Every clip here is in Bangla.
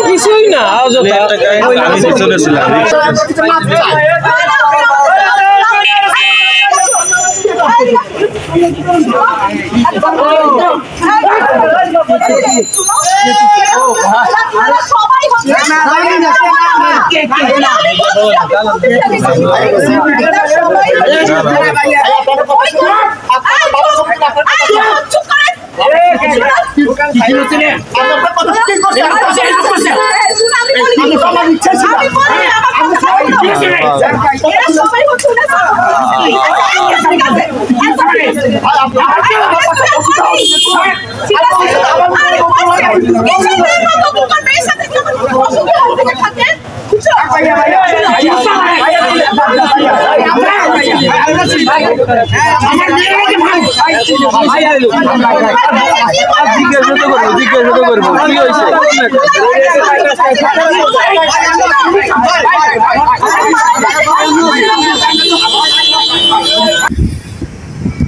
কিছুই না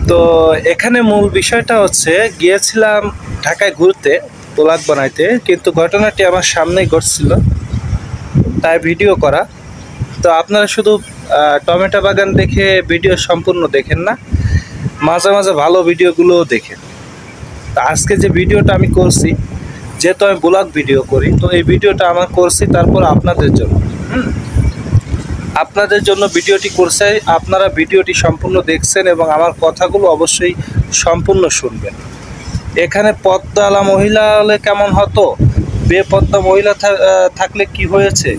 তো এখানে মূল বিষয়টা হচ্ছে গিয়েছিলাম ঢাকায় ঘুরতে ব্লগ বানাইতে, কিন্তু ঘটনাটি আমার সামনেই ঘটছিল, তাই ভিডিও করা। তো আপনারা শুধু টমেটো বাগান দেখে ভিডিও সম্পূর্ণ দেখেন না, মাঝে মাঝে ভালো ভিডিওগুলোও দেখেন। তো আজকে যে ভিডিওটা আমি করছি, যেহেতু আমি ব্লগ ভিডিও করি, তো এই ভিডিওটা আমার করছি তারপর আপনাদের জন্য আপনাদের জন্য ভিডিওটি করছে। আপনারা ভিডিওটি সম্পূর্ণ দেখছেন এবং আমার কথাগুলো অবশ্যই সম্পূর্ণ শুনবেন। এখানে পর্দাওয়ালা মহিলা হলে কেমন হতো, বেপর্দা মহিলা থাকলে কি হয়েছে,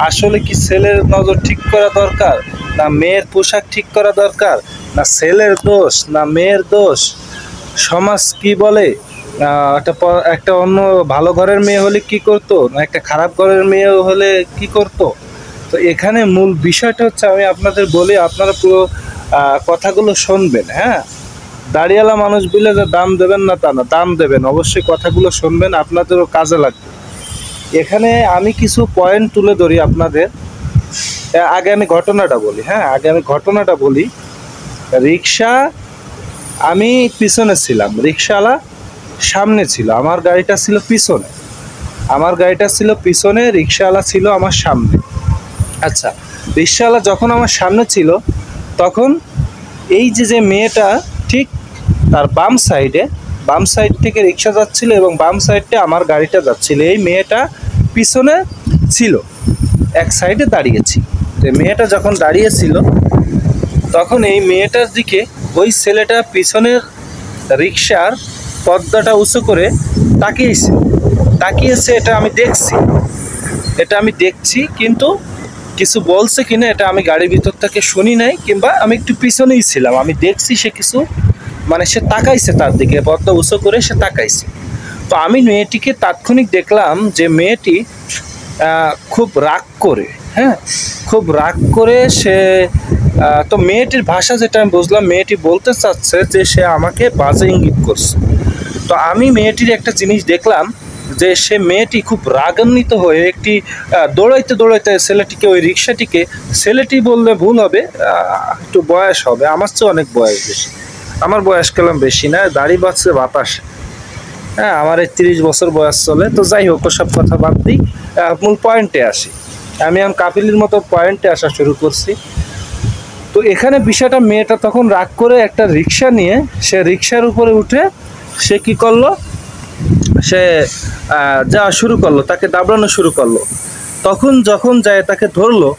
আসলে কি ছেলের নজর ঠিক করা দরকার, না মেয়ের পোশাক ঠিক করা দরকার, না ছেলের দোষ না মেয়ের দোষ, সমাজ কি বলে, একটা অন্য ভালো ঘরের মেয়ে হলে কি করতো, না একটা খারাপ ঘরের মেয়ে হলে কি করতো। তো এখানে মূল বিষয়টা হচ্ছে, আমি আপনাদের বলি, আপনারা পুরো কথাগুলো শুনবেন। হ্যাঁ, দাড়িওয়ালা মানুষ বলে যে দাম দেবেন না তা না, দাম দেবেন, অবশ্যই কথাগুলো শুনবেন, আপনাদেরও কাজে লাগবে। এখানে আমি কিছু পয়েন্ট তুলে ধরি আপনাদের। আগে আমি ঘটনাটা বলি। হ্যাঁ, আগে আমি ঘটনাটা বলি। রিক্সা, আমি পিছনে ছিলাম, রিক্সাওয়ালা সামনে ছিল, আমার গাড়িটা ছিল পিছনে, রিক্সাওয়ালা ছিল আমার সামনে। আচ্ছা, রিক্সাওয়ালা যখন আমার সামনে ছিল, তখন এই যে মেয়েটা ঠিক তার বাম সাইড থেকে রিক্সা যাচ্ছিল এবং বাম সাইডে আমার গাড়িটা যাচ্ছিল। এই মেয়েটা পিছনে ছিল, এক সাইডে দাঁড়িয়েছিল। তো মেয়েটা যখন দাঁড়িয়েছিল, তখন এই মেয়েটার দিকে ওই ছেলেটা পিছনের রিক্সার পর্দাটা উঁচু করে তাকিয়েছে। এটা আমি দেখছি, কিন্তু কিছু বলছে কিনা এটা আমি গাড়ির ভিতর থেকে শুনি নাই, কিংবা আমি একটু পিছনেই ছিলাম, আমি দেখছি সে কিছু, মানে সে তাকাইছে তার দিকে, পর্দা উঁচু করে সে তাকাইছে। তো আমি মেয়েটিকে তাৎক্ষণিক দেখলাম যে মেয়েটি খুব রাগ করে সে, তো মেয়েটির ভাষা যেটা আমি বুঝলাম, মেয়েটি বলতে চাচ্ছে যে সে আমাকে বাজে ইঙ্গিত করছে। তো আমি মেয়েটির একটা জিনিস দেখলাম যে সে মেয়েটি খুব রাগান্বিত হয়ে একটি দৌড়াইতে ওই রিক্সাটিকে, ছেলেটি বললে ভুল হবে, একটু বয়স হবে, আমার চেয়ে অনেক বয়স বেশি, আমার বয়স কালাম বেশি না, দাড়ি বাঁচছে বাতাসে। হ্যাঁ, আমার 30 বছর বয়স চলে। তো যাই হোক, ওসব কথা বাদ দিই, মূল পয়েন্টে আসি। আমি কাপিলের মতো পয়েন্টে আসা শুরু করছি। তো এখানে বিষয়টা, মেয়েটা তখন রাগ করে একটা রিক্সা নিয়ে সে রিক্সার উপরে উঠে সে কি করলো, সে যাওয়া শুরু করলো, তাকে দাবড়ানো শুরু করলো। তখন যখন যায় তাকে ধরলো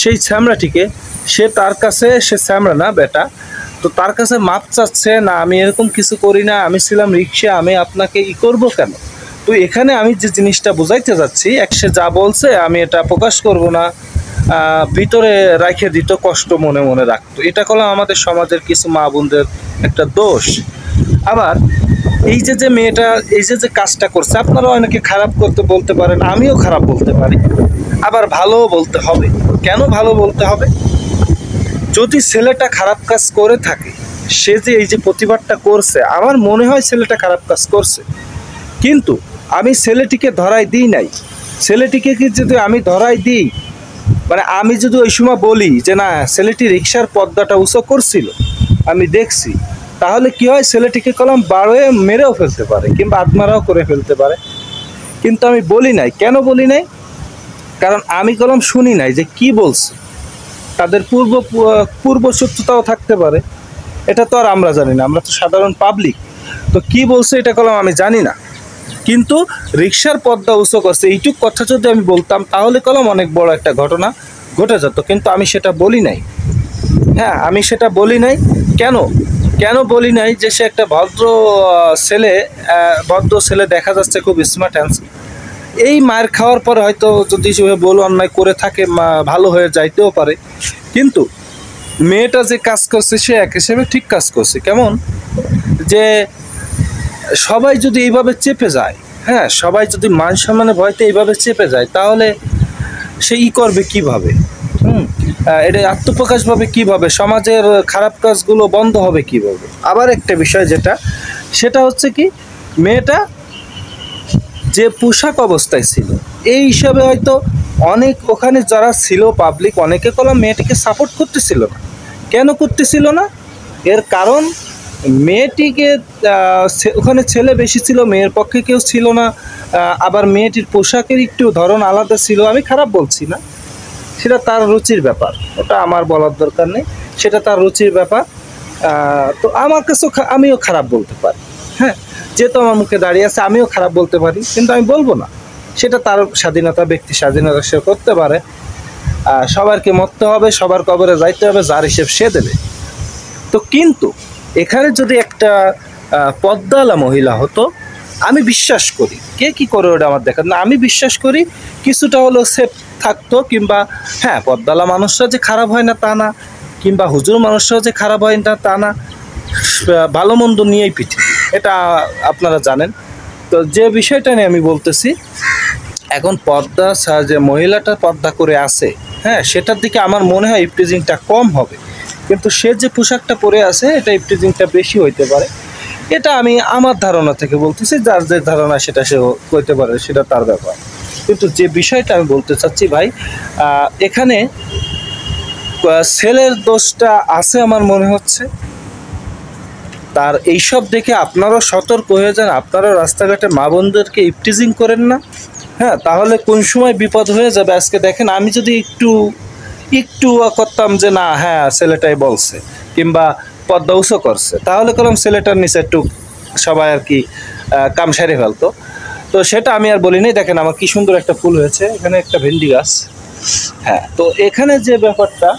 সেই ছ্যামড়াটিকে, সে তার কাছে, সে ছ্যামড়া না বেটা, তো তার কাছে মাপ চাচ্ছে না, আমি এরকম কিছু করি না, আমি ছিলাম রিক্সা, আমি আপনাকে করবো কেন। তো এখানে আমি যে জিনিসটা বোঝাইতে যাচ্ছি, সে যা বলছে আমি এটা প্রকাশ করব না, ভিতরে রাখে দিত, কষ্ট মনে মনে রাখতো। এটা হলো আমাদের সমাজের কিছু মা বোনদের একটা দোষ। আবার এই যে মেয়েটা এই যে কাজটা করছে, আপনারা অনেকে খারাপ করতে বলতে পারেন, আমিও খারাপ বলতে পারি, আবার ভালোও বলতে হবে। কেন ভালো বলতে হবে? যদি ছেলেটা খারাপ কাজ করে থাকে, সে যে এই যে প্রতিবাদটা করছে, আমার মনে হয় ছেলেটা খারাপ কাজ করছে, কিন্তু আমি ছেলেটিকে ধরাই দিই নাই। ছেলেটিকে কি যদি আমি ধরাই দিই, মানে আমি যদি ওই সময় বলি যে না, ছেলেটি রিক্সার পর্দাটা উঁচু করছিল, আমি দেখছি, তাহলে কি হয়, ছেলেটিকে কলম বাড়ে মেরেও ফেলতে পারে কিংবা আত্মারাও করে ফেলতে পারে। কিন্তু আমি বলি নাই। কেন বলি নাই? কারণ আমি কলম শুনি নাই যে কি বলছে, তাদের পূর্ব শত্রুতাও থাকতে পারে, এটা তো আর আমরা জানি না, আমরা তো সাধারণ পাবলিক। তো কি বলছে এটা কলম আমি জানি না, কিন্তু রিক্সার পর্দা উঁচু করছে এইটুক কথা যদি আমি বলতাম, তাহলে কলম অনেক বড় একটা ঘটনা ঘটে যেত, কিন্তু আমি সেটা বলি নাই। হ্যাঁ, আমি সেটা বলি নাই। কেন বলি নাই? যে সে একটা ভদ্র ছেলে দেখা যাচ্ছে, খুব স্মার্ট হ্যান্ডসাম। এই মার খাওয়ার পরে হয়তো যদি সে ভুল অন্যায় করে থাকে, ভালো হয়ে যাইতেও পারে, কিন্তু মেয়েটা যে কাজ করছে সে এক হিসেবে ঠিক কাজ করছে। কেমন? যে সবাই যদি এইভাবে চেপে যায়, হ্যাঁ, সবাই যদি মান সম্মানের ভয়তে এইভাবে চেপে যায়, তাহলে সে করবে কিভাবে? এটা আত্মপ্রকাশ পাবে কিভাবে? সমাজের খারাপ কাজগুলো বন্ধ হবে কিভাবে? আবার একটা বিষয় সেটা হচ্ছে কি, মেয়েটা যে পোশাক অবস্থায় ছিল, এই হিসাবে হয়তো অনেক ওখানে যারা ছিল পাবলিক, অনেকে কলম মেয়েটিকে সাপোর্ট করতেছিল না। কেন করতেছিল না? এর কারণ মেয়েটিকে ওখানে ছেলে বেশি ছিল, মেয়ের পক্ষে কেউ ছিল না। আবার মেয়েটির পোশাকের একটু ধরন আলাদা ছিল। আমি খারাপ বলছি না, সেটা তার রুচির ব্যাপার, ওটা আমার বলার দরকার নেই, সেটা তার রুচির ব্যাপার। তো আমার কাছেও আমিও খারাপ বলতে পারি, হ্যাঁ, যেহেতু আমার মুখে দাঁড়িয়ে আছে, আমিও খারাপ বলতে পারি, কিন্তু আমি বলবো না, সেটা তার স্বাধীনতা, ব্যক্তি স্বাধীনতা, সে করতে পারে। সবারকে মরতে হবে, সবার কবরে যাইতে হবে, যার হিসেব সে দেবে। তো কিন্তু এখানে যদি একটা পর্দাওয়ালা মহিলা হতো, আমি বিশ্বাস করি, কে কি করে ওটা আমার দেখা না, আমি বিশ্বাস করি কিছুটা হলেও সেফ থাকতো। কিংবা হ্যাঁ, পর্দাওয়ালা মানুষরা যে খারাপ হয় না তা না, কিংবা হুজুর মানুষরাও যে খারাপ হয় না তা না, ভালো মন্দ নিয়েই পৃথিবী, এটা আপনারা জানেন। তো যে বিষয়টা নিয়ে আমি বলতেছি, এখন পর্দা যে মহিলাটা পর্দা করে আছে, হ্যাঁ, সেটার দিকে আমার মনে হয় ইফটিজিংটা কম হবে, কিন্তু সে যে পোশাকটা পরে আছে, এটা ইফটিজিংটা বেশি হইতে পারে। এটা আমি আমার ধারণা থেকে বলতেছি, যার যে ধারণা সেটা সে করতে পারে, সেটা তার ব্যাপার। কিন্তু যে বিষয়টা আমি বলতে চাচ্ছি ভাই, এখানে ছেলের দোষটা আছে আমার মনে হচ্ছে। তার এইসব দেখে আপনারাও সতর্ক হয়ে যান, আপনারা রাস্তাঘাটে মা বোনদেরকে ইফটিজিং করেন না, হ্যাঁ, তাহলে কোন সময় বিপদ হয়ে যাবে। আজকে দেখেন, আমি যদি একটু করতাম যে না, হ্যাঁ, ছেলেটাই বলছে, কিংবা পর্দা উঁচু করছে, তাহলে কলম ছেলেটার নিচে একটু সবাই আর কি কাম সেরে ফেলতো। তো সেটা আমি আর বলিনি। দেখেন আমার কি সুন্দর একটা ফুল হয়েছে, এখানে একটা ভেন্ডি গাছ। হ্যাঁ, তো এখানে যে ব্যাপারটা,